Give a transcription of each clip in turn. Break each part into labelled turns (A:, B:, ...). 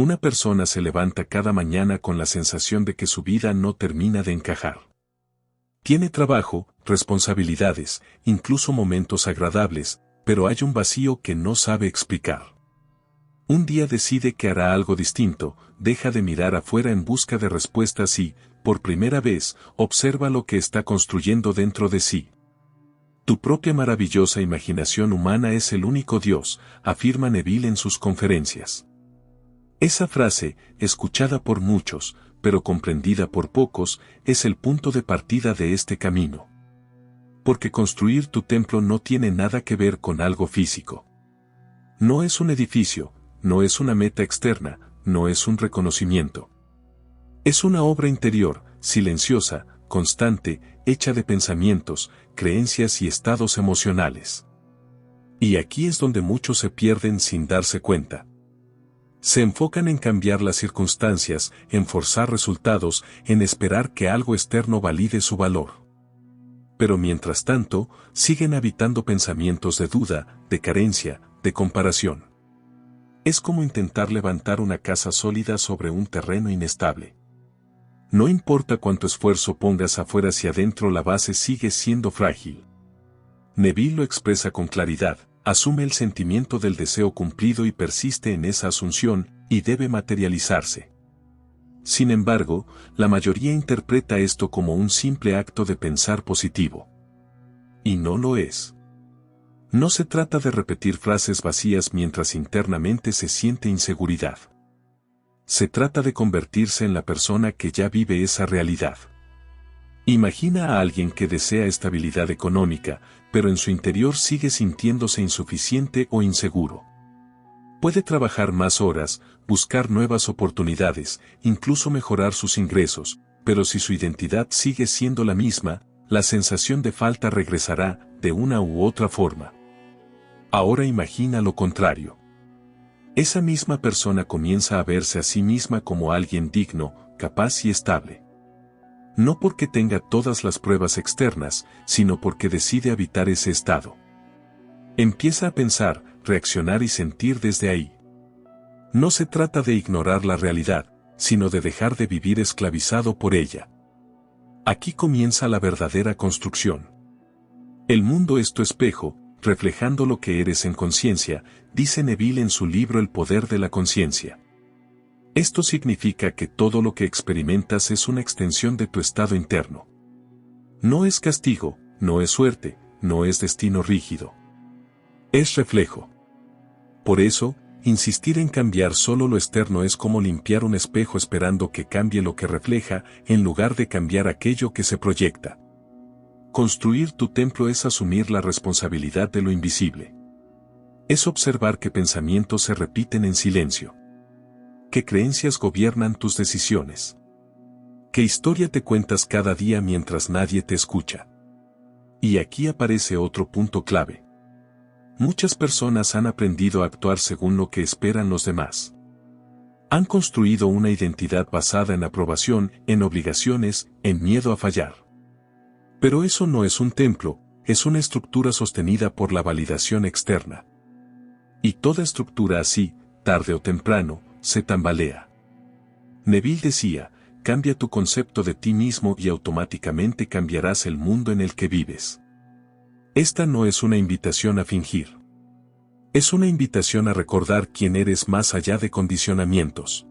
A: Una persona se levanta cada mañana con la sensación de que su vida no termina de encajar. Tiene trabajo, responsabilidades, incluso momentos agradables, pero hay un vacío que no sabe explicar. Un día decide que hará algo distinto, deja de mirar afuera en busca de respuestas y, por primera vez, observa lo que está construyendo dentro de sí. Tu propia maravillosa imaginación humana es el único Dios, afirma Neville en sus conferencias. Esa frase, escuchada por muchos, pero comprendida por pocos, es el punto de partida de este camino. Porque construir tu templo no tiene nada que ver con algo físico. No es un edificio, no es una meta externa, no es un reconocimiento. Es una obra interior, silenciosa, constante, hecha de pensamientos, creencias y estados emocionales. Y aquí es donde muchos se pierden sin darse cuenta. Se enfocan en cambiar las circunstancias, en forzar resultados, en esperar que algo externo valide su valor. Pero mientras tanto, siguen habitando pensamientos de duda, de carencia, de comparación. Es como intentar levantar una casa sólida sobre un terreno inestable. No importa cuánto esfuerzo pongas afuera hacia adentro, la base sigue siendo frágil. Neville lo expresa con claridad, asume el sentimiento del deseo cumplido y persiste en esa asunción, y debe materializarse. Sin embargo, la mayoría interpreta esto como un simple acto de pensar positivo. Y no lo es. No se trata de repetir frases vacías mientras internamente se siente inseguridad. Se trata de convertirse en la persona que ya vive esa realidad. Imagina a alguien que desea estabilidad económica, pero en su interior sigue sintiéndose insuficiente o inseguro. Puede trabajar más horas, buscar nuevas oportunidades, incluso mejorar sus ingresos, pero si su identidad sigue siendo la misma, la sensación de falta regresará, de una u otra forma. Ahora imagina lo contrario. Esa misma persona comienza a verse a sí misma como alguien digno, capaz y estable. No porque tenga todas las pruebas externas, sino porque decide habitar ese estado. Empieza a pensar, reaccionar y sentir desde ahí. No se trata de ignorar la realidad, sino de dejar de vivir esclavizado por ella. Aquí comienza la verdadera construcción. El mundo es tu espejo, reflejando lo que eres en conciencia, dice Neville en su libro El poder de la conciencia. Esto significa que todo lo que experimentas es una extensión de tu estado interno. No es castigo, no es suerte, no es destino rígido. Es reflejo. Por eso, insistir en cambiar solo lo externo es como limpiar un espejo esperando que cambie lo que refleja, en lugar de cambiar aquello que se proyecta. Construir tu templo es asumir la responsabilidad de lo invisible. Es observar qué pensamientos se repiten en silencio. ¿Qué creencias gobiernan tus decisiones? ¿Qué historia te cuentas cada día mientras nadie te escucha? Y aquí aparece otro punto clave. Muchas personas han aprendido a actuar según lo que esperan los demás. Han construido una identidad basada en aprobación, en obligaciones, en miedo a fallar. Pero eso no es un templo, es una estructura sostenida por la validación externa. Y toda estructura así, tarde o temprano, se tambalea. Neville decía, cambia tu concepto de ti mismo y automáticamente cambiarás el mundo en el que vives. Esta no es una invitación a fingir. Es una invitación a recordar quién eres más allá de condicionamientos.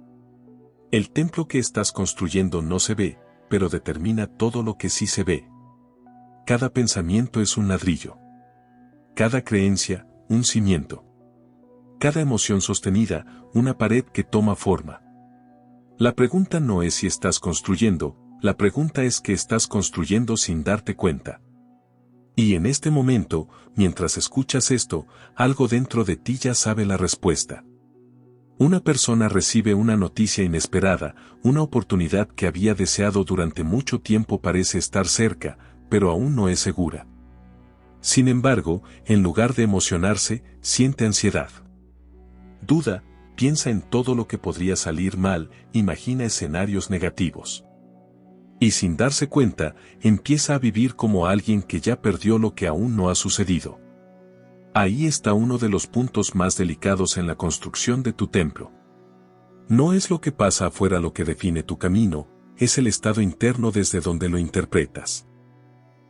A: El templo que estás construyendo no se ve, pero determina todo lo que sí se ve. Cada pensamiento es un ladrillo. Cada creencia, un cimiento. Cada emoción sostenida, una pared que toma forma. La pregunta no es si estás construyendo, la pregunta es qué estás construyendo sin darte cuenta. Y en este momento, mientras escuchas esto, algo dentro de ti ya sabe la respuesta. Una persona recibe una noticia inesperada, una oportunidad que había deseado durante mucho tiempo parece estar cerca, pero aún no es segura. Sin embargo, en lugar de emocionarse, siente ansiedad. Duda, piensa en todo lo que podría salir mal, imagina escenarios negativos. Y sin darse cuenta, empieza a vivir como alguien que ya perdió lo que aún no ha sucedido. Ahí está uno de los puntos más delicados en la construcción de tu templo. No es lo que pasa afuera lo que define tu camino, es el estado interno desde donde lo interpretas.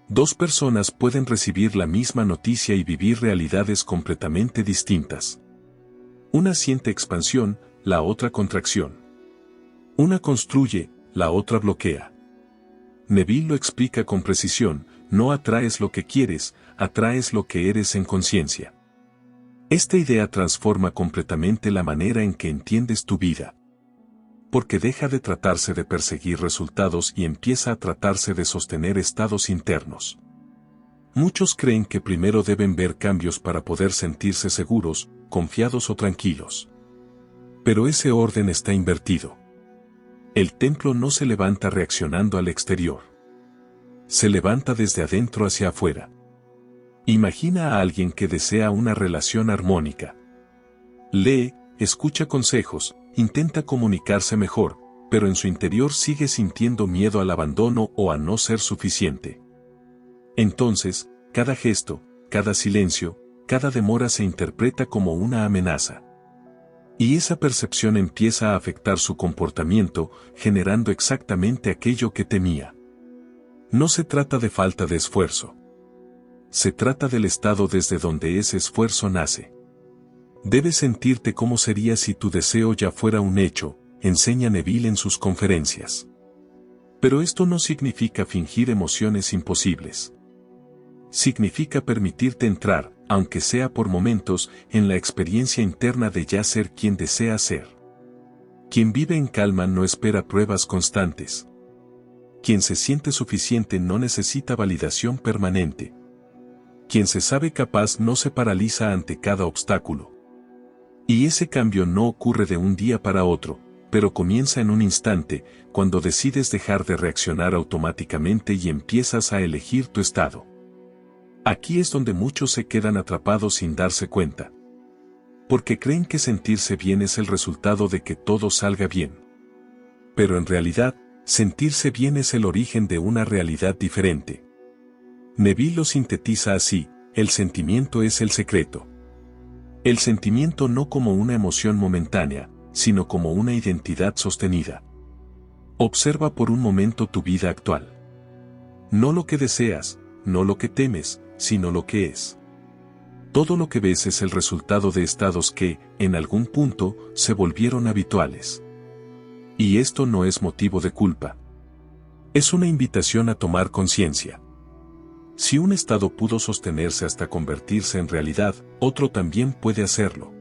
A: Dos personas pueden recibir la misma noticia y vivir realidades completamente distintas. Una siente expansión, la otra contracción. Una construye, la otra bloquea. Neville lo explica con precisión: no atraes lo que quieres, atraes lo que eres en conciencia. Esta idea transforma completamente la manera en que entiendes tu vida. Porque deja de tratarse de perseguir resultados y empieza a tratarse de sostener estados internos. Muchos creen que primero deben ver cambios para poder sentirse seguros, confiados o tranquilos. Pero ese orden está invertido. El templo no se levanta reaccionando al exterior. Se levanta desde adentro hacia afuera. Imagina a alguien que desea una relación armónica. Lee, escucha consejos, intenta comunicarse mejor, pero en su interior sigue sintiendo miedo al abandono o a no ser suficiente. Entonces, cada gesto, cada silencio, cada demora se interpreta como una amenaza. Y esa percepción empieza a afectar su comportamiento, generando exactamente aquello que temía. No se trata de falta de esfuerzo. Se trata del estado desde donde ese esfuerzo nace. Debes sentirte como sería si tu deseo ya fuera un hecho, enseña Neville en sus conferencias. Pero esto no significa fingir emociones imposibles. Significa permitirte entrar, aunque sea por momentos, en la experiencia interna de ya ser quien desea ser. Quien vive en calma no espera pruebas constantes. Quien se siente suficiente no necesita validación permanente. Quien se sabe capaz no se paraliza ante cada obstáculo. Y ese cambio no ocurre de un día para otro, pero comienza en un instante, cuando decides dejar de reaccionar automáticamente y empiezas a elegir tu estado. Aquí es donde muchos se quedan atrapados sin darse cuenta. Porque creen que sentirse bien es el resultado de que todo salga bien. Pero en realidad, sentirse bien es el origen de una realidad diferente. Neville lo sintetiza así: el sentimiento es el secreto. El sentimiento no como una emoción momentánea, sino como una identidad sostenida. Observa por un momento tu vida actual. No lo que deseas, no lo que temes, sino lo que es. Todo lo que ves es el resultado de estados que, en algún punto, se volvieron habituales. Y esto no es motivo de culpa. Es una invitación a tomar conciencia. Si un estado pudo sostenerse hasta convertirse en realidad, otro también puede hacerlo.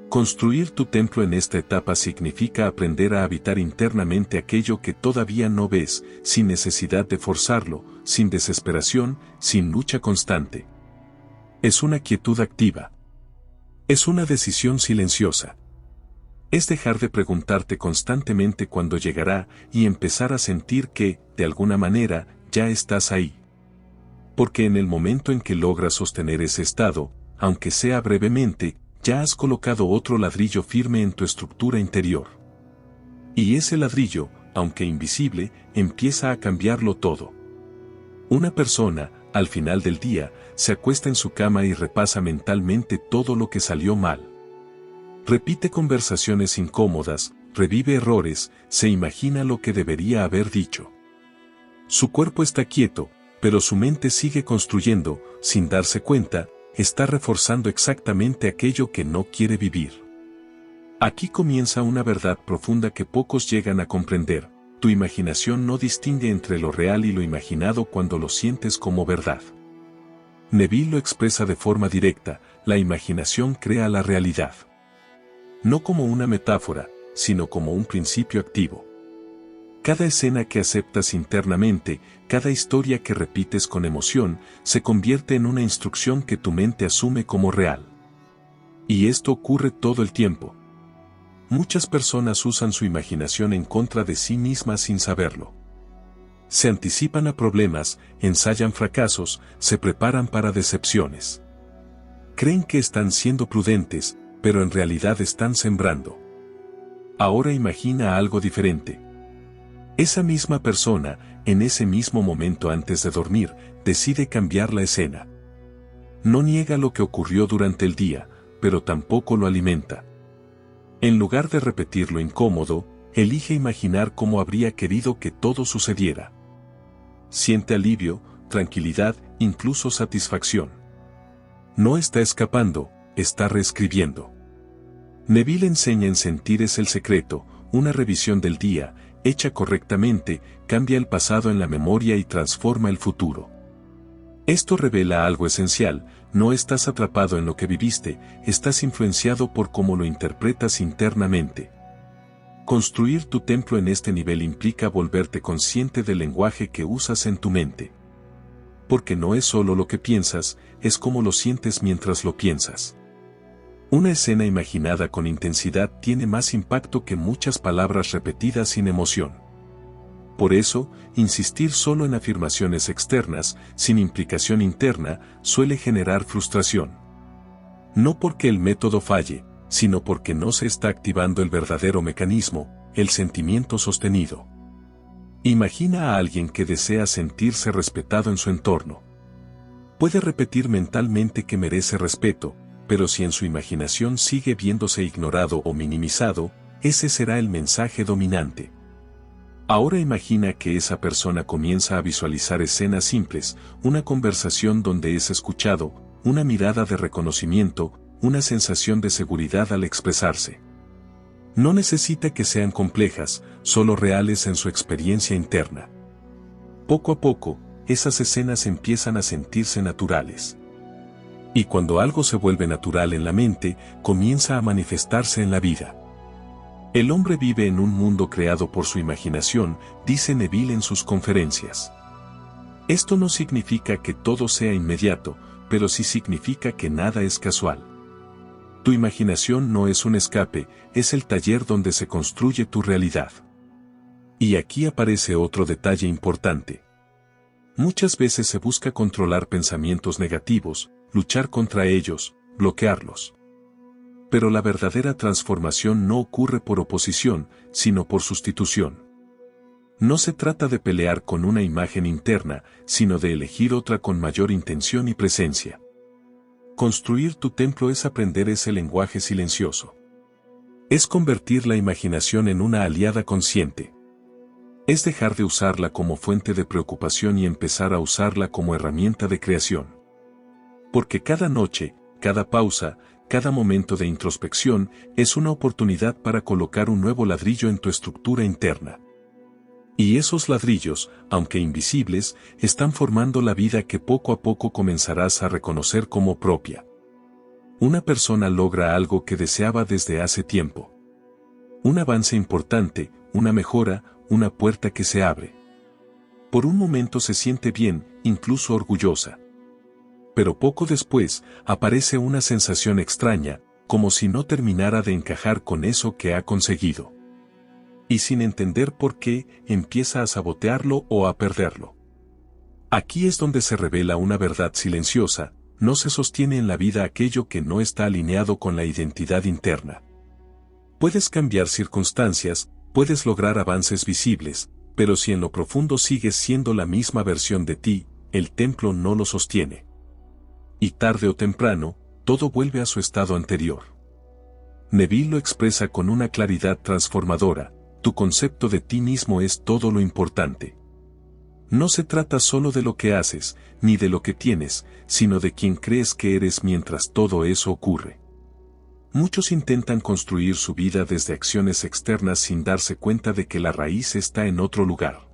A: Construir tu templo en esta etapa significa aprender a habitar internamente aquello que todavía no ves, sin necesidad de forzarlo, sin desesperación, sin lucha constante. Es una quietud activa. Es una decisión silenciosa. Es dejar de preguntarte constantemente cuándo llegará y empezar a sentir que, de alguna manera, ya estás ahí. Porque en el momento en que logras sostener ese estado, aunque sea brevemente, ya has colocado otro ladrillo firme en tu estructura interior. Y ese ladrillo, aunque invisible, empieza a cambiarlo todo. Una persona, al final del día, se acuesta en su cama y repasa mentalmente todo lo que salió mal. Repite conversaciones incómodas, revive errores, se imagina lo que debería haber dicho. Su cuerpo está quieto, pero su mente sigue construyendo, sin darse cuenta, está reforzando exactamente aquello que no quiere vivir. Aquí comienza una verdad profunda que pocos llegan a comprender: tu imaginación no distingue entre lo real y lo imaginado cuando lo sientes como verdad. Neville lo expresa de forma directa: la imaginación crea la realidad. No como una metáfora, sino como un principio activo. Cada escena que aceptas internamente, cada historia que repites con emoción, se convierte en una instrucción que tu mente asume como real. Y esto ocurre todo el tiempo. Muchas personas usan su imaginación en contra de sí mismas sin saberlo. Se anticipan a problemas, ensayan fracasos, se preparan para decepciones. Creen que están siendo prudentes, pero en realidad están sembrando. Ahora imagina algo diferente. Esa misma persona, en ese mismo momento antes de dormir, decide cambiar la escena. No niega lo que ocurrió durante el día, pero tampoco lo alimenta. En lugar de repetir lo incómodo, elige imaginar cómo habría querido que todo sucediera. Siente alivio, tranquilidad, incluso satisfacción. No está escapando, está reescribiendo. Neville enseña en Sentir es el secreto, una revisión del día, hecha correctamente, cambia el pasado en la memoria y transforma el futuro. Esto revela algo esencial: no estás atrapado en lo que viviste, estás influenciado por cómo lo interpretas internamente. Construir tu templo en este nivel implica volverte consciente del lenguaje que usas en tu mente. Porque no es solo lo que piensas, es cómo lo sientes mientras lo piensas. Una escena imaginada con intensidad tiene más impacto que muchas palabras repetidas sin emoción. Por eso, insistir solo en afirmaciones externas, sin implicación interna, suele generar frustración. No porque el método falle, sino porque no se está activando el verdadero mecanismo, el sentimiento sostenido. Imagina a alguien que desea sentirse respetado en su entorno. Puede repetir mentalmente que merece respeto, pero si en su imaginación sigue viéndose ignorado o minimizado, ese será el mensaje dominante. Ahora imagina que esa persona comienza a visualizar escenas simples, una conversación donde es escuchado, una mirada de reconocimiento, una sensación de seguridad al expresarse. No necesita que sean complejas, solo reales en su experiencia interna. Poco a poco, esas escenas empiezan a sentirse naturales. Y cuando algo se vuelve natural en la mente, comienza a manifestarse en la vida. El hombre vive en un mundo creado por su imaginación, dice Neville en sus conferencias. Esto no significa que todo sea inmediato, pero sí significa que nada es casual. Tu imaginación no es un escape, es el taller donde se construye tu realidad. Y aquí aparece otro detalle importante. Muchas veces se busca controlar pensamientos negativos, luchar contra ellos, bloquearlos. Pero la verdadera transformación no ocurre por oposición, sino por sustitución. No se trata de pelear con una imagen interna, sino de elegir otra con mayor intención y presencia. Construir tu templo es aprender ese lenguaje silencioso. Es convertir la imaginación en una aliada consciente. Es dejar de usarla como fuente de preocupación y empezar a usarla como herramienta de creación. Porque cada noche, cada pausa, cada momento de introspección es una oportunidad para colocar un nuevo ladrillo en tu estructura interna. Y esos ladrillos, aunque invisibles, están formando la vida que poco a poco comenzarás a reconocer como propia. Una persona logra algo que deseaba desde hace tiempo. Un avance importante, una mejora, una puerta que se abre. Por un momento se siente bien, incluso orgullosa. Pero poco después, aparece una sensación extraña, como si no terminara de encajar con eso que ha conseguido. Y sin entender por qué, empieza a sabotearlo o a perderlo. Aquí es donde se revela una verdad silenciosa: no se sostiene en la vida aquello que no está alineado con la identidad interna. Puedes cambiar circunstancias, puedes lograr avances visibles, pero si en lo profundo sigues siendo la misma versión de ti, el templo no lo sostiene. Y tarde o temprano, todo vuelve a su estado anterior. Neville lo expresa con una claridad transformadora: tu concepto de ti mismo es todo lo importante. No se trata solo de lo que haces, ni de lo que tienes, sino de quién crees que eres mientras todo eso ocurre. Muchos intentan construir su vida desde acciones externas sin darse cuenta de que la raíz está en otro lugar.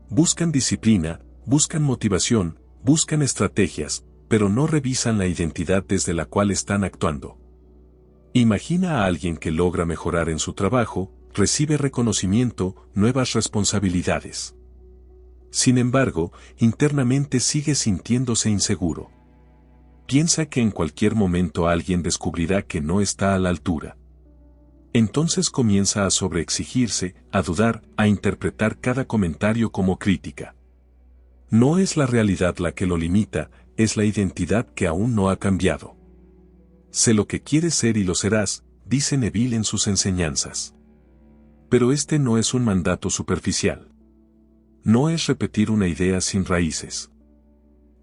A: Buscan disciplina, buscan motivación, buscan estrategias, pero no revisan la identidad desde la cual están actuando. Imagina a alguien que logra mejorar en su trabajo, recibe reconocimiento, nuevas responsabilidades. Sin embargo, internamente sigue sintiéndose inseguro. Piensa que en cualquier momento alguien descubrirá que no está a la altura. Entonces comienza a sobreexigirse, a dudar, a interpretar cada comentario como crítica. No es la realidad la que lo limita, es la identidad que aún no ha cambiado. Sé lo que quieres ser y lo serás, dice Neville en sus enseñanzas. Pero este no es un mandato superficial. No es repetir una idea sin raíces.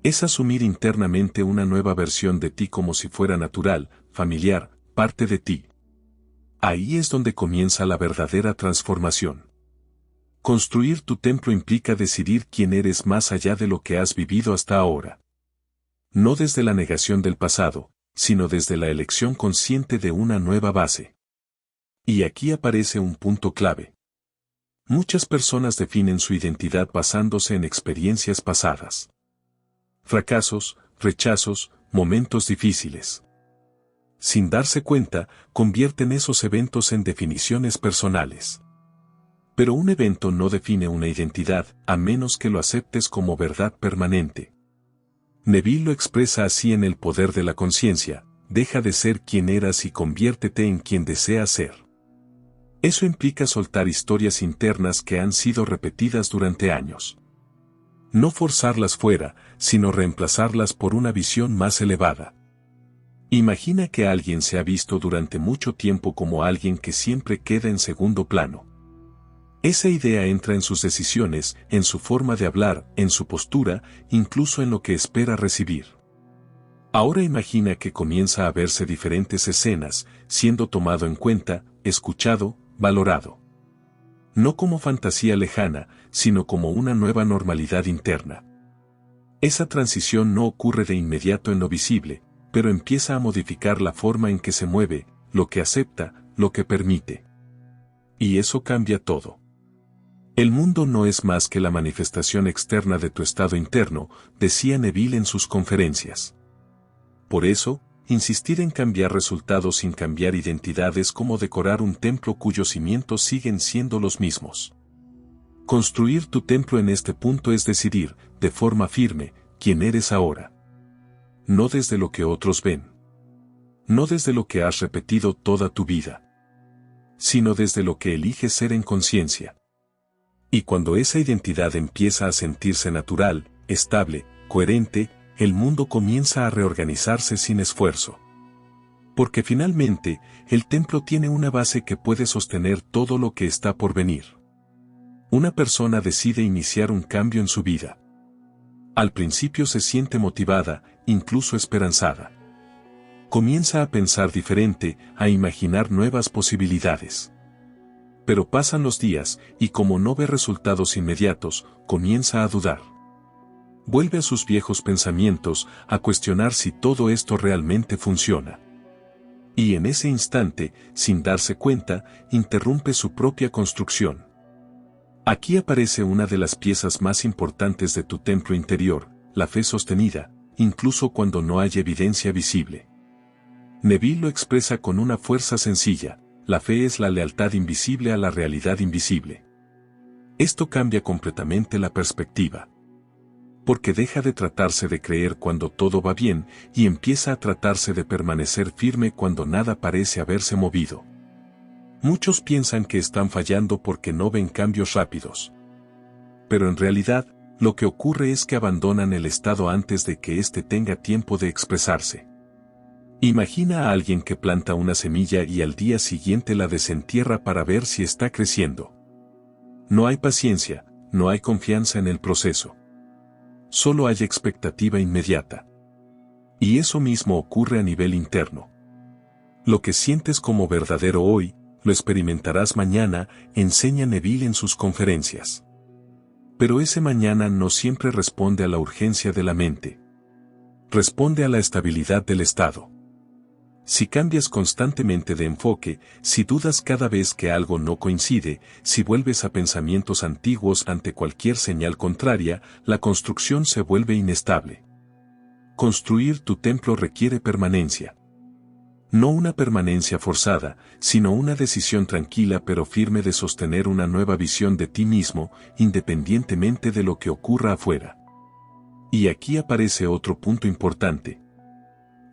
A: Es asumir internamente una nueva versión de ti como si fuera natural, familiar, parte de ti. Ahí es donde comienza la verdadera transformación. Construir tu templo implica decidir quién eres más allá de lo que has vivido hasta ahora. No desde la negación del pasado, sino desde la elección consciente de una nueva base. Y aquí aparece un punto clave. Muchas personas definen su identidad basándose en experiencias pasadas. Fracasos, rechazos, momentos difíciles. Sin darse cuenta, convierten esos eventos en definiciones personales. Pero un evento no define una identidad, a menos que lo aceptes como verdad permanente. Neville lo expresa así en El poder de la conciencia: deja de ser quien eras y conviértete en quien deseas ser. Eso implica soltar historias internas que han sido repetidas durante años. No forzarlas fuera, sino reemplazarlas por una visión más elevada. Imagina que alguien se ha visto durante mucho tiempo como alguien que siempre queda en segundo plano. Esa idea entra en sus decisiones, en su forma de hablar, en su postura, incluso en lo que espera recibir. Ahora imagina que comienza a verse diferentes escenas, siendo tomado en cuenta, escuchado, valorado. No como fantasía lejana, sino como una nueva normalidad interna. Esa transición no ocurre de inmediato en lo visible, pero empieza a modificar la forma en que se mueve, lo que acepta, lo que permite. Y eso cambia todo. El mundo no es más que la manifestación externa de tu estado interno, decía Neville en sus conferencias. Por eso, insistir en cambiar resultados sin cambiar identidad es como decorar un templo cuyos cimientos siguen siendo los mismos. Construir tu templo en este punto es decidir, de forma firme, quién eres ahora. No desde lo que otros ven. No desde lo que has repetido toda tu vida. Sino desde lo que eliges ser en conciencia. Y cuando esa identidad empieza a sentirse natural, estable, coherente, el mundo comienza a reorganizarse sin esfuerzo. Porque finalmente, el templo tiene una base que puede sostener todo lo que está por venir. Una persona decide iniciar un cambio en su vida. Al principio se siente motivada, incluso esperanzada. Comienza a pensar diferente, a imaginar nuevas posibilidades. Pero pasan los días, y como no ve resultados inmediatos, comienza a dudar. Vuelve a sus viejos pensamientos, a cuestionar si todo esto realmente funciona. Y en ese instante, sin darse cuenta, interrumpe su propia construcción. Aquí aparece una de las piezas más importantes de tu templo interior, la fe sostenida, incluso cuando no hay evidencia visible. Neville lo expresa con una fuerza sencilla: la fe es la lealtad invisible a la realidad invisible. Esto cambia completamente la perspectiva. Porque deja de tratarse de creer cuando todo va bien, y empieza a tratarse de permanecer firme cuando nada parece haberse movido. Muchos piensan que están fallando porque no ven cambios rápidos. Pero en realidad, lo que ocurre es que abandonan el estado antes de que éste tenga tiempo de expresarse. Imagina a alguien que planta una semilla y al día siguiente la desentierra para ver si está creciendo. No hay paciencia, no hay confianza en el proceso. Solo hay expectativa inmediata. Y eso mismo ocurre a nivel interno. Lo que sientes como verdadero hoy, lo experimentarás mañana, enseña Neville en sus conferencias. Pero ese mañana no siempre responde a la urgencia de la mente. Responde a la estabilidad del estado. Si cambias constantemente de enfoque, si dudas cada vez que algo no coincide, si vuelves a pensamientos antiguos ante cualquier señal contraria, la construcción se vuelve inestable. Construir tu templo requiere permanencia. No una permanencia forzada, sino una decisión tranquila pero firme de sostener una nueva visión de ti mismo, independientemente de lo que ocurra afuera. Y aquí aparece otro punto importante.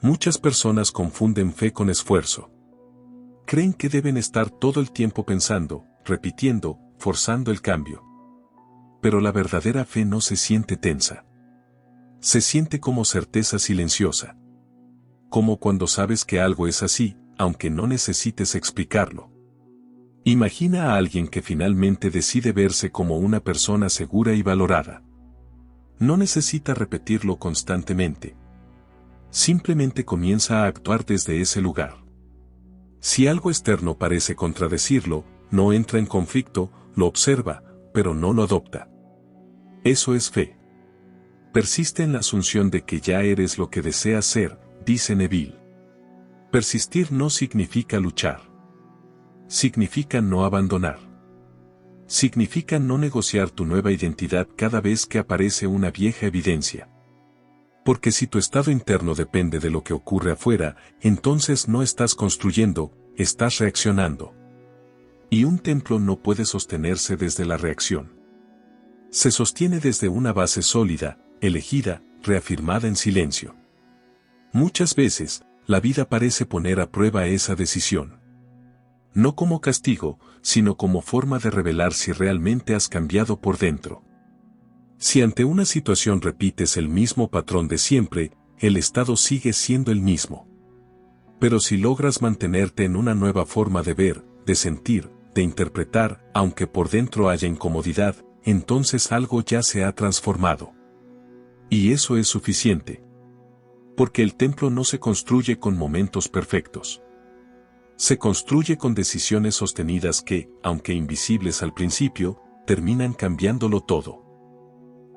A: Muchas personas confunden fe con esfuerzo. Creen que deben estar todo el tiempo pensando, repitiendo, forzando el cambio. Pero la verdadera fe no se siente tensa. Se siente como certeza silenciosa. Como cuando sabes que algo es así, aunque no necesites explicarlo. Imagina a alguien que finalmente decide verse como una persona segura y valorada. No necesita repetirlo constantemente. Simplemente comienza a actuar desde ese lugar. Si algo externo parece contradecirlo, no entra en conflicto, lo observa, pero no lo adopta. Eso es fe. Persiste en la asunción de que ya eres lo que deseas ser, dice Neville. Persistir no significa luchar. Significa no abandonar. Significa no negociar tu nueva identidad cada vez que aparece una vieja evidencia. Porque si tu estado interno depende de lo que ocurre afuera, entonces no estás construyendo, estás reaccionando. Y un templo no puede sostenerse desde la reacción. Se sostiene desde una base sólida, elegida, reafirmada en silencio. Muchas veces, la vida parece poner a prueba esa decisión. No como castigo, sino como forma de revelar si realmente has cambiado por dentro. Si ante una situación repites el mismo patrón de siempre, el estado sigue siendo el mismo. Pero si logras mantenerte en una nueva forma de ver, de sentir, de interpretar, aunque por dentro haya incomodidad, entonces algo ya se ha transformado. Y eso es suficiente. Porque el templo no se construye con momentos perfectos. Se construye con decisiones sostenidas que, aunque invisibles al principio, terminan cambiándolo todo.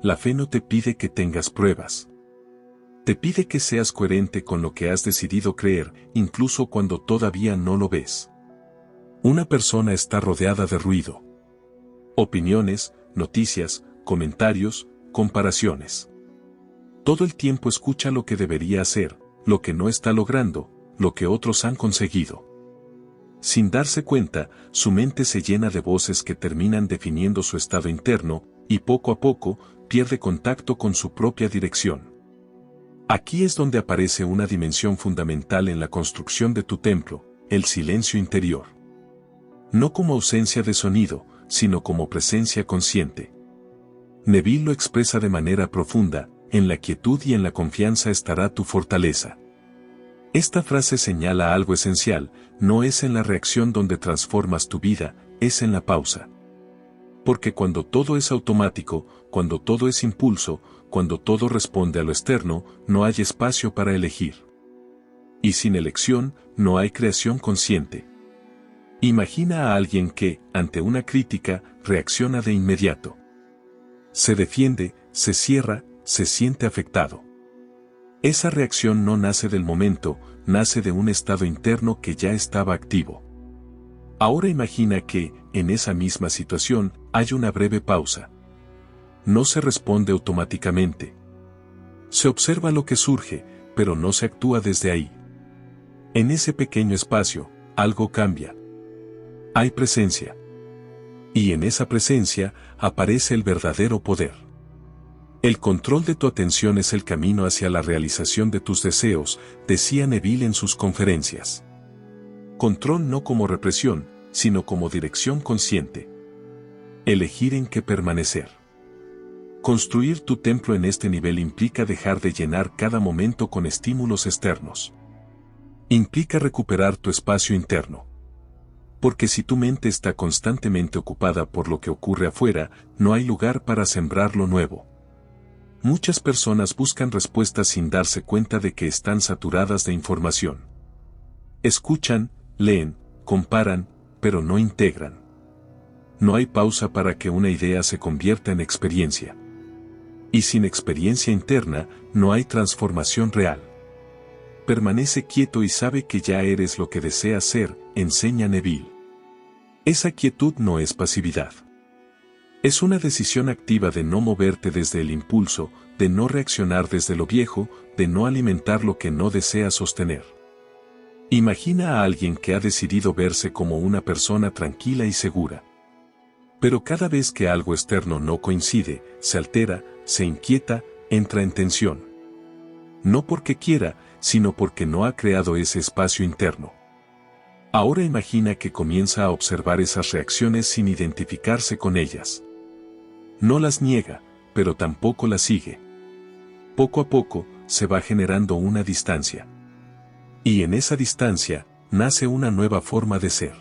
A: La fe no te pide que tengas pruebas. Te pide que seas coherente con lo que has decidido creer, incluso cuando todavía no lo ves. Una persona está rodeada de ruido. Opiniones, noticias, comentarios, comparaciones. Todo el tiempo escucha lo que debería hacer, lo que no está logrando, lo que otros han conseguido. Sin darse cuenta, su mente se llena de voces que terminan definiendo su estado interno, y poco a poco, pierde contacto con su propia dirección. Aquí es donde aparece una dimensión fundamental en la construcción de tu templo, el silencio interior. No como ausencia de sonido, sino como presencia consciente. Neville lo expresa de manera profunda: en la quietud y en la confianza estará tu fortaleza. Esta frase señala algo esencial: no es en la reacción donde transformas tu vida, es en la pausa. Porque cuando todo es automático, cuando todo es impulso, cuando todo responde a lo externo, no hay espacio para elegir. Y sin elección, no hay creación consciente. Imagina a alguien que, ante una crítica, reacciona de inmediato. Se defiende, se cierra, se siente afectado. Esa reacción no nace del momento, nace de un estado interno que ya estaba activo. Ahora imagina que, en esa misma situación, hay una breve pausa. No se responde automáticamente. Se observa lo que surge, pero no se actúa desde ahí. En ese pequeño espacio, algo cambia. Hay presencia. Y en esa presencia, aparece el verdadero poder. El control de tu atención es el camino hacia la realización de tus deseos, decía Neville en sus conferencias. Control no como represión, sino como dirección consciente. Elegir en qué permanecer. Construir tu templo en este nivel implica dejar de llenar cada momento con estímulos externos. Implica recuperar tu espacio interno. Porque si tu mente está constantemente ocupada por lo que ocurre afuera, no hay lugar para sembrar lo nuevo. Muchas personas buscan respuestas sin darse cuenta de que están saturadas de información. Escuchan, leen, comparan, pero no integran. No hay pausa para que una idea se convierta en experiencia. Y sin experiencia interna, no hay transformación real. Permanece quieto y sabe que ya eres lo que deseas ser, enseña Neville. Esa quietud no es pasividad. Es una decisión activa de no moverte desde el impulso, de no reaccionar desde lo viejo, de no alimentar lo que no deseas sostener. Imagina a alguien que ha decidido verse como una persona tranquila y segura. Pero cada vez que algo externo no coincide, se altera, se inquieta, entra en tensión. No porque quiera, sino porque no ha creado ese espacio interno. Ahora imagina que comienza a observar esas reacciones sin identificarse con ellas. No las niega, pero tampoco las sigue. Poco a poco, se va generando una distancia. Y en esa distancia, nace una nueva forma de ser.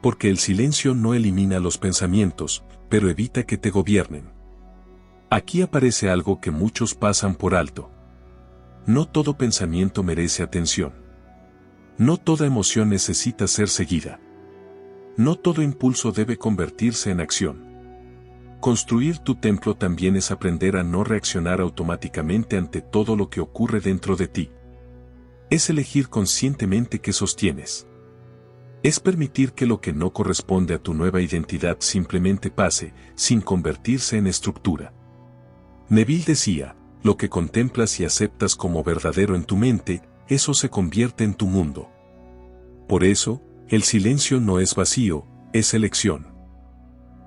A: Porque el silencio no elimina los pensamientos, pero evita que te gobiernen. Aquí aparece algo que muchos pasan por alto. No todo pensamiento merece atención. No toda emoción necesita ser seguida. No todo impulso debe convertirse en acción. Construir tu templo también es aprender a no reaccionar automáticamente ante todo lo que ocurre dentro de ti. Es elegir conscientemente qué sostienes. Es permitir que lo que no corresponde a tu nueva identidad simplemente pase, sin convertirse en estructura. Neville decía, lo que contemplas y aceptas como verdadero en tu mente, eso se convierte en tu mundo. Por eso, el silencio no es vacío, es elección.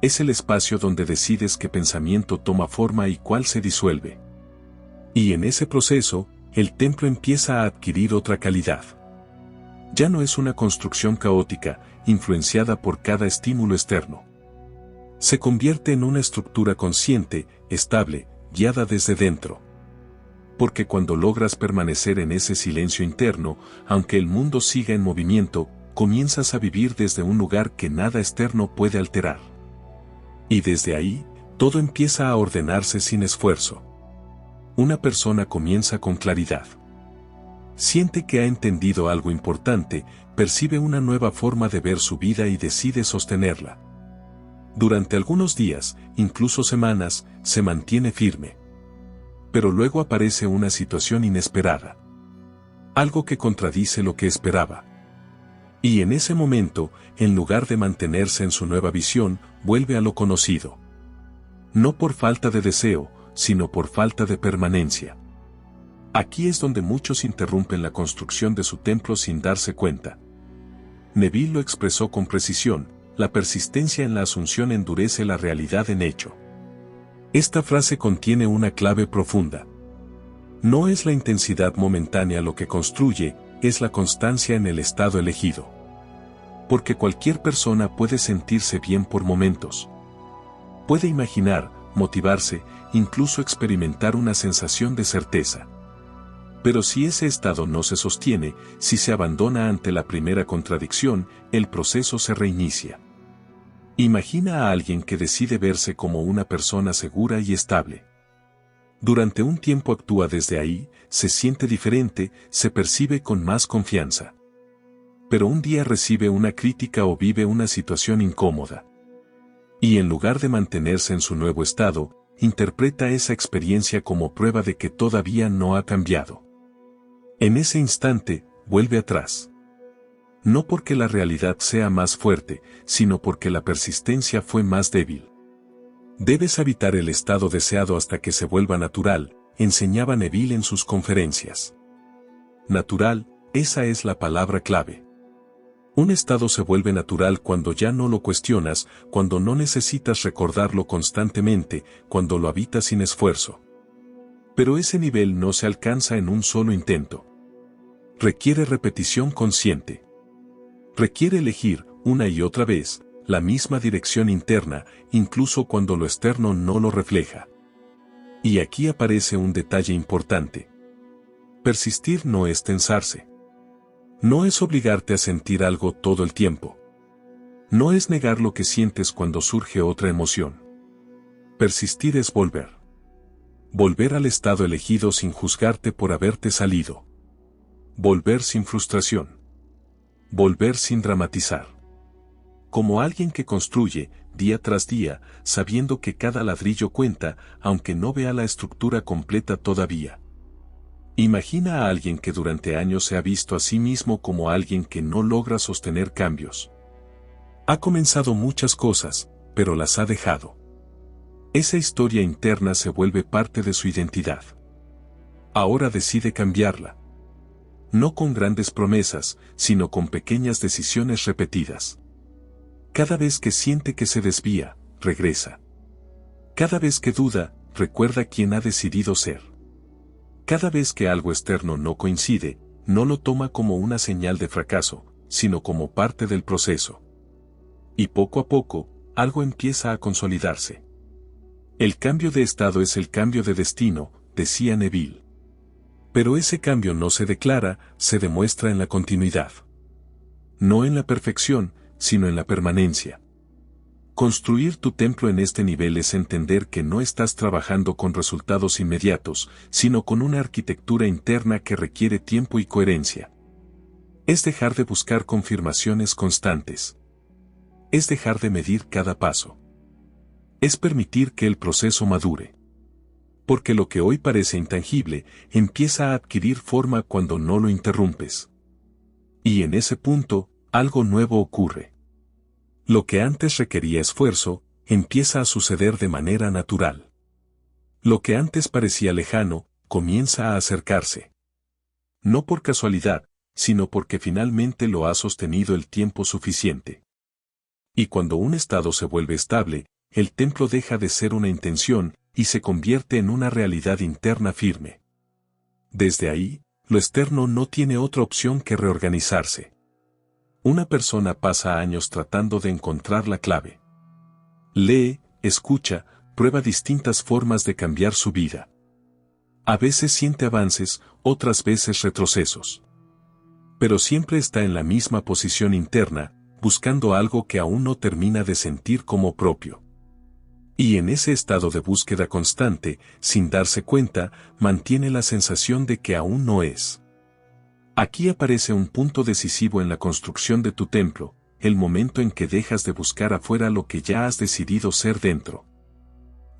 A: Es el espacio donde decides qué pensamiento toma forma y cuál se disuelve. Y en ese proceso, el templo empieza a adquirir otra calidad. Ya no es una construcción caótica, influenciada por cada estímulo externo. Se convierte en una estructura consciente, estable, guiada desde dentro. Porque cuando logras permanecer en ese silencio interno, aunque el mundo siga en movimiento, comienzas a vivir desde un lugar que nada externo puede alterar. Y desde ahí, todo empieza a ordenarse sin esfuerzo. Una persona comienza con claridad. Siente que ha entendido algo importante, percibe una nueva forma de ver su vida y decide sostenerla. Durante algunos días, incluso semanas, se mantiene firme. Pero luego aparece una situación inesperada. Algo que contradice lo que esperaba. Y en ese momento, en lugar de mantenerse en su nueva visión, vuelve a lo conocido. No por falta de deseo, sino por falta de permanencia. Aquí es donde muchos interrumpen la construcción de su templo sin darse cuenta. Neville lo expresó con precisión, la persistencia en la asunción endurece la realidad en hecho. Esta frase contiene una clave profunda. No es la intensidad momentánea lo que construye, es la constancia en el estado elegido. Porque cualquier persona puede sentirse bien por momentos. Puede imaginar, motivarse, incluso experimentar una sensación de certeza. Pero si ese estado no se sostiene, si se abandona ante la primera contradicción, el proceso se reinicia. Imagina a alguien que decide verse como una persona segura y estable. Durante un tiempo actúa desde ahí, se siente diferente, se percibe con más confianza. Pero un día recibe una crítica o vive una situación incómoda. Y en lugar de mantenerse en su nuevo estado, interpreta esa experiencia como prueba de que todavía no ha cambiado. En ese instante, vuelve atrás. No porque la realidad sea más fuerte, sino porque la persistencia fue más débil. Debes habitar el estado deseado hasta que se vuelva natural, enseñaba Neville en sus conferencias. Natural, esa es la palabra clave. Un estado se vuelve natural cuando ya no lo cuestionas, cuando no necesitas recordarlo constantemente, cuando lo habitas sin esfuerzo. Pero ese nivel no se alcanza en un solo intento. Requiere repetición consciente. Requiere elegir, una y otra vez, la misma dirección interna, incluso cuando lo externo no lo refleja. Y aquí aparece un detalle importante. Persistir no es tensarse. No es obligarte a sentir algo todo el tiempo. No es negar lo que sientes cuando surge otra emoción. Persistir es volver. Volver al estado elegido sin juzgarte por haberte salido. Volver sin frustración. Volver sin dramatizar. Como alguien que construye, día tras día, sabiendo que cada ladrillo cuenta, aunque no vea la estructura completa todavía. Imagina a alguien que durante años se ha visto a sí mismo como alguien que no logra sostener cambios. Ha comenzado muchas cosas, pero las ha dejado. Esa historia interna se vuelve parte de su identidad. Ahora decide cambiarla. No con grandes promesas, sino con pequeñas decisiones repetidas. Cada vez que siente que se desvía, regresa. Cada vez que duda, recuerda quién ha decidido ser. Cada vez que algo externo no coincide, no lo toma como una señal de fracaso, sino como parte del proceso. Y poco a poco, algo empieza a consolidarse. El cambio de estado es el cambio de destino, decía Neville. Pero ese cambio no se declara, se demuestra en la continuidad. No en la perfección, sino en la permanencia. Construir tu templo en este nivel es entender que no estás trabajando con resultados inmediatos, sino con una arquitectura interna que requiere tiempo y coherencia. Es dejar de buscar confirmaciones constantes. Es dejar de medir cada paso. Es permitir que el proceso madure. Porque lo que hoy parece intangible, empieza a adquirir forma cuando no lo interrumpes. Y en ese punto, algo nuevo ocurre. Lo que antes requería esfuerzo, empieza a suceder de manera natural. Lo que antes parecía lejano, comienza a acercarse. No por casualidad, sino porque finalmente lo ha sostenido el tiempo suficiente. Y cuando un estado se vuelve estable, el templo deja de ser una intención y se convierte en una realidad interna firme. Desde ahí, lo externo no tiene otra opción que reorganizarse. Una persona pasa años tratando de encontrar la clave. Lee, escucha, prueba distintas formas de cambiar su vida. A veces siente avances, otras veces retrocesos. Pero siempre está en la misma posición interna, buscando algo que aún no termina de sentir como propio. Y en ese estado de búsqueda constante, sin darse cuenta, mantiene la sensación de que aún no es. Aquí aparece un punto decisivo en la construcción de tu templo, el momento en que dejas de buscar afuera lo que ya has decidido ser dentro.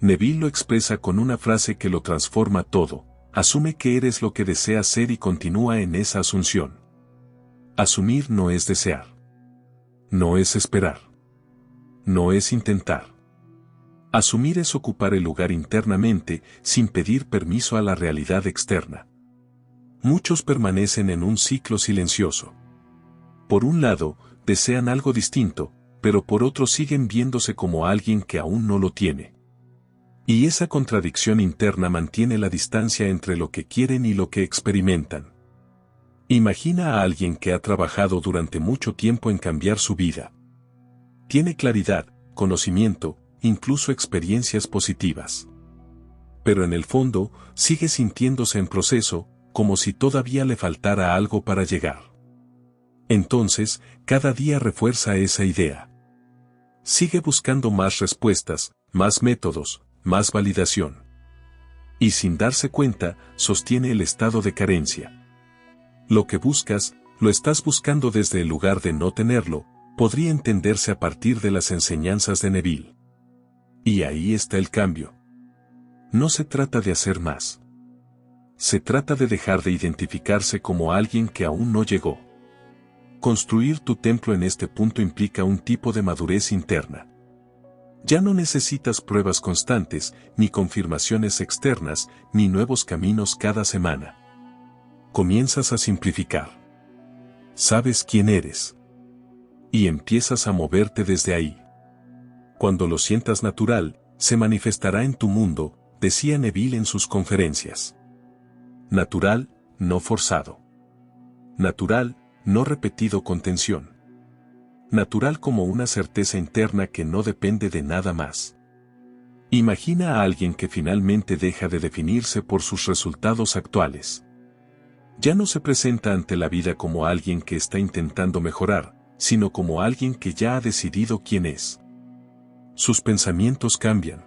A: Neville lo expresa con una frase que lo transforma todo: asume que eres lo que deseas ser y continúa en esa asunción. Asumir no es desear. No es esperar. No es intentar. Asumir es ocupar el lugar internamente, sin pedir permiso a la realidad externa. Muchos permanecen en un ciclo silencioso. Por un lado, desean algo distinto, pero por otro siguen viéndose como alguien que aún no lo tiene. Y esa contradicción interna mantiene la distancia entre lo que quieren y lo que experimentan. Imagina a alguien que ha trabajado durante mucho tiempo en cambiar su vida. Tiene claridad, conocimiento, incluso experiencias positivas. Pero en el fondo, sigue sintiéndose en proceso, como si todavía le faltara algo para llegar. Entonces, cada día refuerza esa idea. Sigue buscando más respuestas, más métodos, más validación. Y sin darse cuenta, sostiene el estado de carencia. Lo que buscas, lo estás buscando desde el lugar de no tenerlo, podría entenderse a partir de las enseñanzas de Neville. Y ahí está el cambio. No se trata de hacer más. Se trata de dejar de identificarse como alguien que aún no llegó. Construir tu templo en este punto implica un tipo de madurez interna. Ya no necesitas pruebas constantes, ni confirmaciones externas, ni nuevos caminos cada semana. Comienzas a simplificar. Sabes quién eres. Y empiezas a moverte desde ahí. Cuando lo sientas natural, se manifestará en tu mundo, decía Neville en sus conferencias. Natural, no forzado. Natural, no repetido con tensión. Natural como una certeza interna que no depende de nada más. Imagina a alguien que finalmente deja de definirse por sus resultados actuales. Ya no se presenta ante la vida como alguien que está intentando mejorar, sino como alguien que ya ha decidido quién es. Sus pensamientos cambian.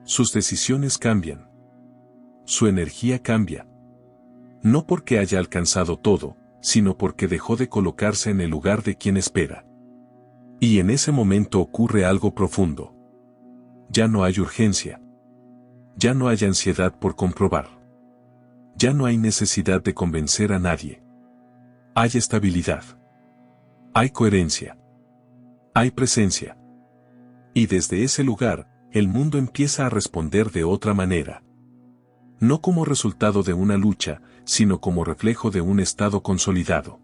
A: Sus decisiones cambian. Su energía cambia. No porque haya alcanzado todo, sino porque dejó de colocarse en el lugar de quien espera. Y en ese momento ocurre algo profundo. Ya no hay urgencia. Ya no hay ansiedad por comprobar. Ya no hay necesidad de convencer a nadie. Hay estabilidad. Hay coherencia. Hay presencia. Y desde ese lugar, el mundo empieza a responder de otra manera. No como resultado de una lucha, sino como reflejo de un estado consolidado.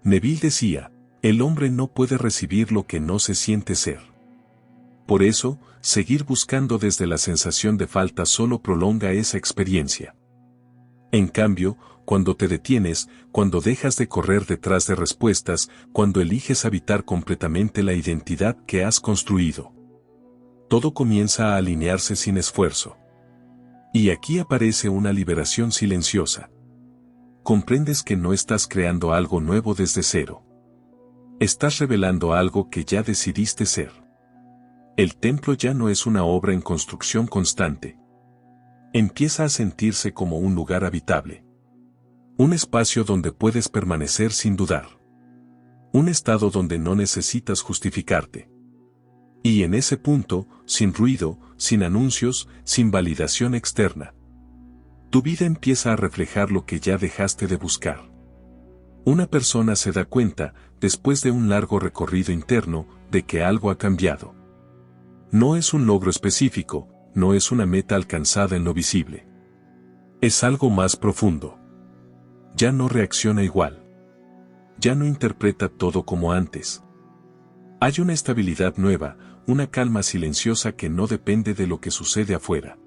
A: Neville decía, el hombre no puede recibir lo que no se siente ser. Por eso, seguir buscando desde la sensación de falta solo prolonga esa experiencia. En cambio, cuando te detienes, cuando dejas de correr detrás de respuestas, cuando eliges habitar completamente la identidad que has construido, todo comienza a alinearse sin esfuerzo. Y aquí aparece una liberación silenciosa. Comprendes que no estás creando algo nuevo desde cero. Estás revelando algo que ya decidiste ser. El templo ya no es una obra en construcción constante. Empieza a sentirse como un lugar habitable. Un espacio donde puedes permanecer sin dudar. Un estado donde no necesitas justificarte. Y en ese punto, sin ruido, sin anuncios, sin validación externa, tu vida empieza a reflejar lo que ya dejaste de buscar. Una persona se da cuenta, después de un largo recorrido interno, de que algo ha cambiado. No es un logro específico, no es una meta alcanzada en lo visible. Es algo más profundo. Ya no reacciona igual. Ya no interpreta todo como antes. Hay una estabilidad nueva, una calma silenciosa que no depende de lo que sucede afuera.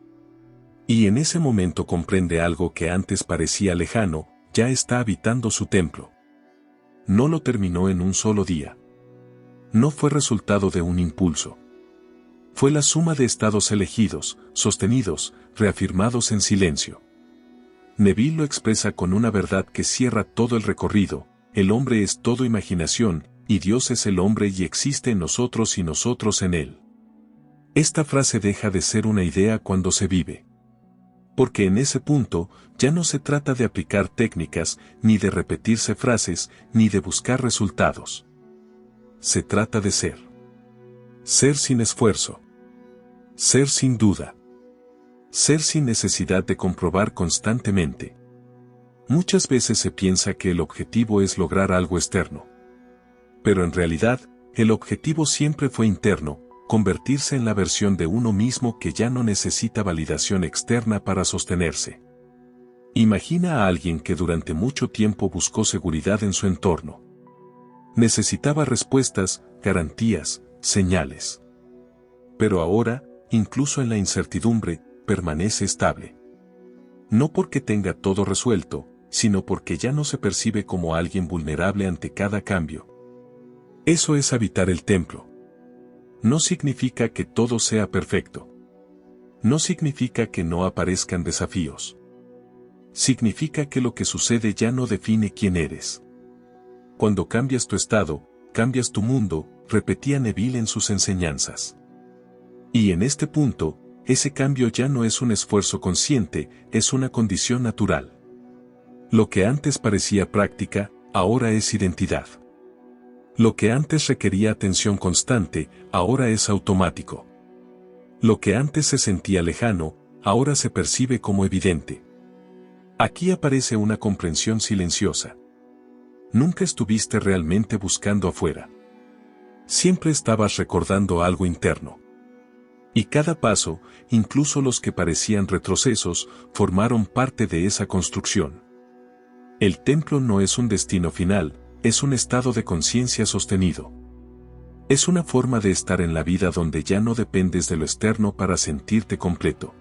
A: Y en ese momento comprende algo que antes parecía lejano, ya está habitando su templo. No lo terminó en un solo día. No fue resultado de un impulso. Fue la suma de estados elegidos, sostenidos, reafirmados en silencio. Neville lo expresa con una verdad que cierra todo el recorrido: el hombre es todo imaginación, y Dios es el hombre y existe en nosotros y nosotros en él. Esta frase deja de ser una idea cuando se vive. Porque en ese punto, ya no se trata de aplicar técnicas, ni de repetirse frases, ni de buscar resultados. Se trata de ser. Ser sin esfuerzo. Ser sin duda. Ser sin necesidad de comprobar constantemente. Muchas veces se piensa que el objetivo es lograr algo externo. Pero en realidad, el objetivo siempre fue interno: convertirse en la versión de uno mismo que ya no necesita validación externa para sostenerse. Imagina a alguien que durante mucho tiempo buscó seguridad en su entorno. Necesitaba respuestas, garantías, señales. Pero ahora, incluso en la incertidumbre, permanece estable. No porque tenga todo resuelto, sino porque ya no se percibe como alguien vulnerable ante cada cambio. Eso es habitar el templo. No significa que todo sea perfecto. No significa que no aparezcan desafíos. Significa que lo que sucede ya no define quién eres. Cuando cambias tu estado, cambias tu mundo, repetía Neville en sus enseñanzas. Y en este punto, ese cambio ya no es un esfuerzo consciente, es una condición natural. Lo que antes parecía práctica, ahora es identidad. Lo que antes requería atención constante, ahora es automático. Lo que antes se sentía lejano, ahora se percibe como evidente. Aquí aparece una comprensión silenciosa. Nunca estuviste realmente buscando afuera. Siempre estabas recordando algo interno. Y cada paso, incluso los que parecían retrocesos, formaron parte de esa construcción. El templo no es un destino final, es un estado de conciencia sostenido. Es una forma de estar en la vida donde ya no dependes de lo externo para sentirte completo.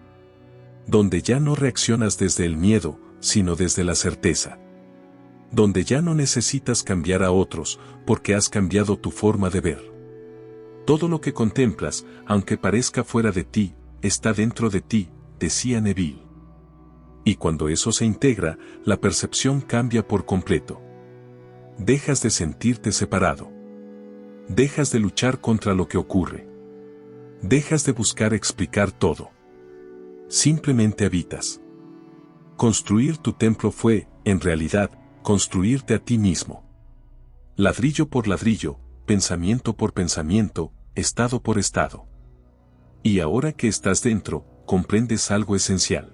A: Donde ya no reaccionas desde el miedo, sino desde la certeza. Donde ya no necesitas cambiar a otros, porque has cambiado tu forma de ver. Todo lo que contemplas, aunque parezca fuera de ti, está dentro de ti, decía Neville. Y cuando eso se integra, la percepción cambia por completo. Dejas de sentirte separado. Dejas de luchar contra lo que ocurre. Dejas de buscar explicar todo. Simplemente habitas. Construir tu templo fue, en realidad, construirte a ti mismo. Ladrillo por ladrillo, pensamiento por pensamiento, estado por estado. Y ahora que estás dentro, comprendes algo esencial.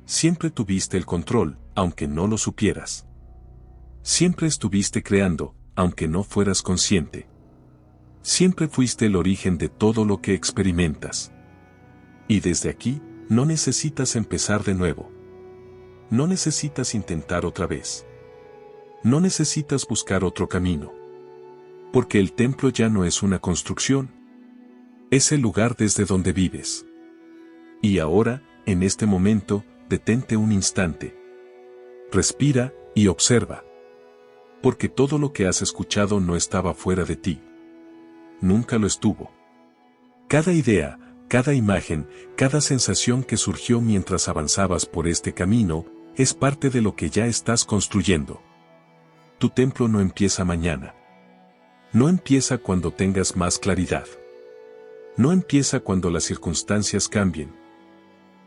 A: Siempre tuviste el control, aunque no lo supieras. Siempre estuviste creando, aunque no fueras consciente. Siempre fuiste el origen de todo lo que experimentas. Y desde aquí, no necesitas empezar de nuevo. No necesitas intentar otra vez. No necesitas buscar otro camino. Porque el templo ya no es una construcción. Es el lugar desde donde vives. Y ahora, en este momento, detente un instante. Respira y observa. Porque todo lo que has escuchado no estaba fuera de ti. Nunca lo estuvo. Cada idea, cada imagen, cada sensación que surgió mientras avanzabas por este camino, es parte de lo que ya estás construyendo. Tu templo no empieza mañana. No empieza cuando tengas más claridad. No empieza cuando las circunstancias cambien.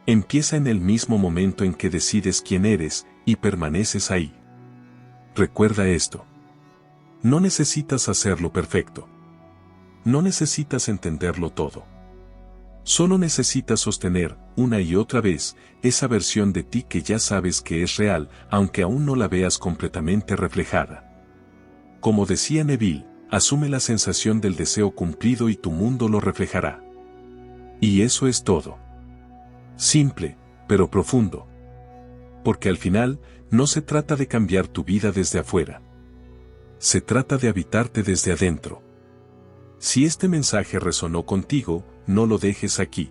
A: Empieza en el mismo momento en que decides quién eres, y permaneces ahí. Recuerda esto. No necesitas hacerlo perfecto. No necesitas entenderlo todo. Solo necesitas sostener, una y otra vez, esa versión de ti que ya sabes que es real, aunque aún no la veas completamente reflejada. Como decía Neville, asume la sensación del deseo cumplido y tu mundo lo reflejará. Y eso es todo. Simple, pero profundo. Porque al final, no se trata de cambiar tu vida desde afuera. Se trata de habitarte desde adentro. Si este mensaje resonó contigo, no lo dejes aquí.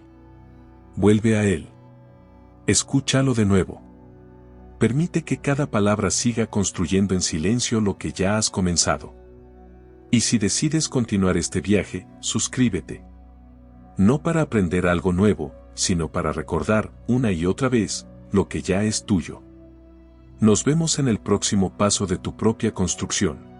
A: Vuelve a él. Escúchalo de nuevo. Permite que cada palabra siga construyendo en silencio lo que ya has comenzado. Y si decides continuar este viaje, suscríbete. No para aprender algo nuevo, sino para recordar, una y otra vez, lo que ya es tuyo. Nos vemos en el próximo paso de tu propia construcción.